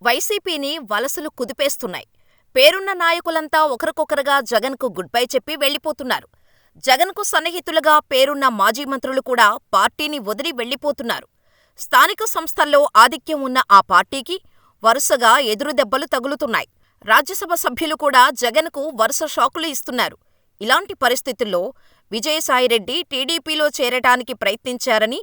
వైసీపీని వలసలు కుదిపేస్తున్నాయి. పేరున్న నాయకులంతా ఒకరికొకరుగా జగన్కు గుడ్ బై చెప్పి వెళ్లిపోతున్నారు. జగన్కు సన్నిహితులుగా పేరున్న మాజీ మంత్రులు కూడా పార్టీని వదిలి వెళ్లిపోతున్నారు. స్థానిక సంస్థల్లో ఆధిక్యం ఉన్న ఆ పార్టీకి వరుసగా ఎదురుదెబ్బలు తగులుతున్నాయి. రాజ్యసభ సభ్యులు కూడా జగన్కు వరుస షాకులు ఇస్తున్నారు. ఇలాంటి పరిస్థితుల్లో విజయసాయిరెడ్డి టీడీపీలో చేరటానికి ప్రయత్నించారని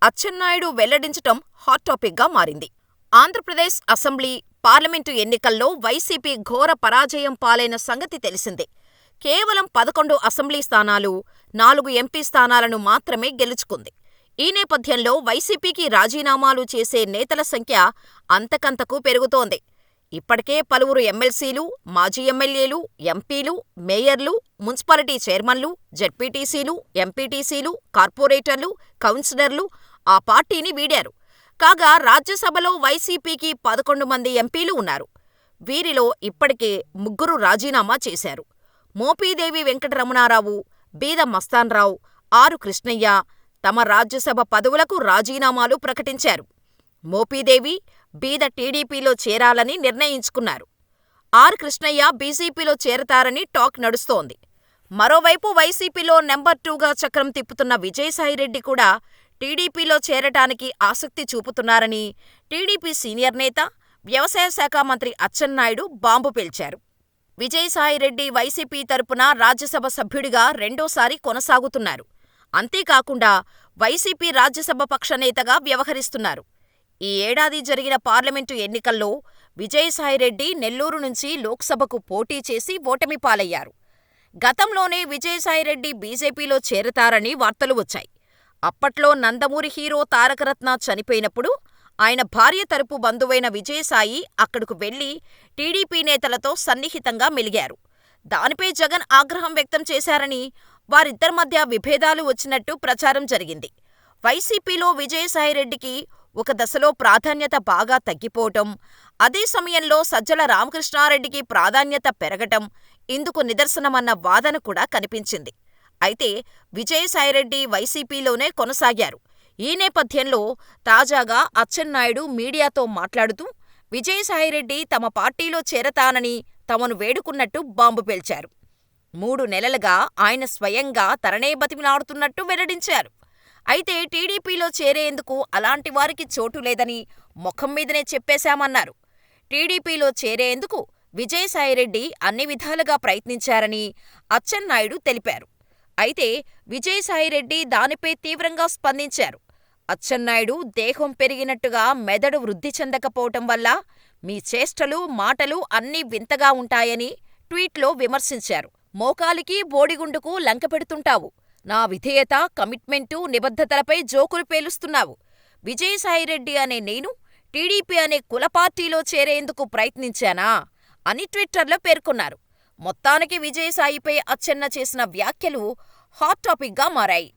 అచ్చెన్నాయుడు వెల్లడించటం హాట్ టాపిక్గా మారింది. ఆంధ్రప్రదేశ్ అసెంబ్లీ, పార్లమెంటు ఎన్నికల్లో వైసీపీ ఘోర పరాజయం పాలైన సంగతి తెలిసిందే. కేవలం 11 అసెంబ్లీ స్థానాలు, 4 ఎంపీ స్థానాలను మాత్రమే గెలుచుకుంది. ఈ నేపథ్యంలో వైసీపీకి రాజీనామాలు చేసే నేతల సంఖ్య అంతకంతకూ పెరుగుతోంది. ఇప్పటికే పలువురు ఎమ్మెల్సీలు, మాజీ ఎమ్మెల్యేలు, ఎంపీలు, మేయర్లు, మున్సిపాలిటీ చైర్మన్లు, జెడ్పీటీసీలు, ఎంపీటీసీలు, కార్పొరేటర్లు, కౌన్సిలర్లు ఆ పార్టీని వీడారు. కాగా రాజ్యసభలో వైసీపీకి 11 మంది ఎంపీలు ఉన్నారు. వీరిలో ఇప్పటికే 3 రాజీనామా చేశారు. మోపిదేవి వెంకటరమణారావు, బీద మస్తాన్రావు, ఆర్ కృష్ణయ్య తమ రాజ్యసభ పదవులకు రాజీనామాలు ప్రకటించారు. మోపిదేవి, బీద టీడీపీలో చేరాలని నిర్ణయించుకున్నారు. ఆర్ కృష్ణయ్య బీజేపీలో చేరతారని టాక్ నడుస్తోంది. మరోవైపు వైసీపీలో నెంబర్ 2గా చక్రం తిప్పుతున్న విజయసాయిరెడ్డి కూడా టీడీపీలో చేరటానికి ఆసక్తి చూపుతున్నారని టీడీపీ సీనియర్ నేత, వ్యవసాయ శాఖ మంత్రి అచ్చెన్నాయుడు బాంబు పేల్చారు. విజయసాయిరెడ్డి వైసీపీ తరపున రాజ్యసభ సభ్యుడిగా రెండోసారి కొనసాగుతున్నారు. అంతేకాకుండా వైసీపీ రాజ్యసభ పక్ష నేతగా వ్యవహరిస్తున్నారు. ఈ ఏడాది జరిగిన పార్లమెంటు ఎన్నికల్లో విజయసాయిరెడ్డి నెల్లూరు నుంచి లోక్సభకు పోటీ చేసి ఓటమి పాలయ్యారు. గతంలోనే విజయసాయిరెడ్డి బీజేపీలో చేరతారని వార్తలు వచ్చాయి. అప్పట్లో నందమూరి హీరో తారకరత్న చనిపోయినప్పుడు ఆయన భార్య తరపు బంధువైన విజయసాయి అక్కడకు వెళ్లి టీడీపీ నేతలతో సన్నిహితంగా మెలిగారు. దానిపై జగన్ ఆగ్రహం వ్యక్తం చేశారని, వారిద్దరి మధ్య విభేదాలు వచ్చినట్టు ప్రచారం జరిగింది. వైసీపీలో విజయసాయిరెడ్డికి ఒక దశలో ప్రాధాన్యత బాగా తగ్గిపోవటం, అదే సమయంలో సజ్జల రామకృష్ణారెడ్డికి ప్రాధాన్యత పెరగటం ఇందుకు నిదర్శనమన్న వాదన కూడా కనిపించింది. అయితే విజయసాయిరెడ్డి వైసీపీలోనే కొనసాగారు. ఈ నేపథ్యంలో తాజాగా అచ్చెన్నాయుడు మీడియాతో మాట్లాడుతూ విజయసాయిరెడ్డి తమ పార్టీలో చేరతానని తమను వేడుకున్నట్టు బాంబు పేల్చారు. 3 నెలలుగా ఆయన స్వయంగా తననే బతిమిలాడుతున్నట్టు వెల్లడించారు. అయితే టీడీపీలో చేరేందుకు అలాంటి వారికి చోటు లేదని ముఖం మీదనే చెప్పేశామన్నారు. టీడీపీలో చేరేందుకు విజయసాయిరెడ్డి అన్ని విధాలుగా ప్రయత్నించారని అచ్చెన్నాయుడు తెలిపారు. అయితే విజయసాయిరెడ్డి దానిపై తీవ్రంగా స్పందించారు. అచ్చెన్నాయుడు దేహం పెరిగినట్టుగా మెదడు వృద్ధి చెందకపోవటం వల్ల మీ చేష్టలు, మాటలు అన్నీ వింతగా ఉంటాయని ట్వీట్లో విమర్శించారు. మోకాలికి బోడిగుండుకు లంకెపెడుతుంటావు. నా విధేయత, కమిట్మెంటు, నిబద్ధతలపై జోకులు పేలుస్తున్నావు. విజయసాయిరెడ్డి అనే నేను టీడీపీ అనే కుల పార్టీలో చేరేందుకు ప్రయత్నించానా అని ట్విట్టర్లో పేర్కొన్నారు. మొత్తానికి విజయసాయిపై అచ్చెన్న చేసిన వ్యాఖ్యలు హాట్ టాపిక్గా మారాయి.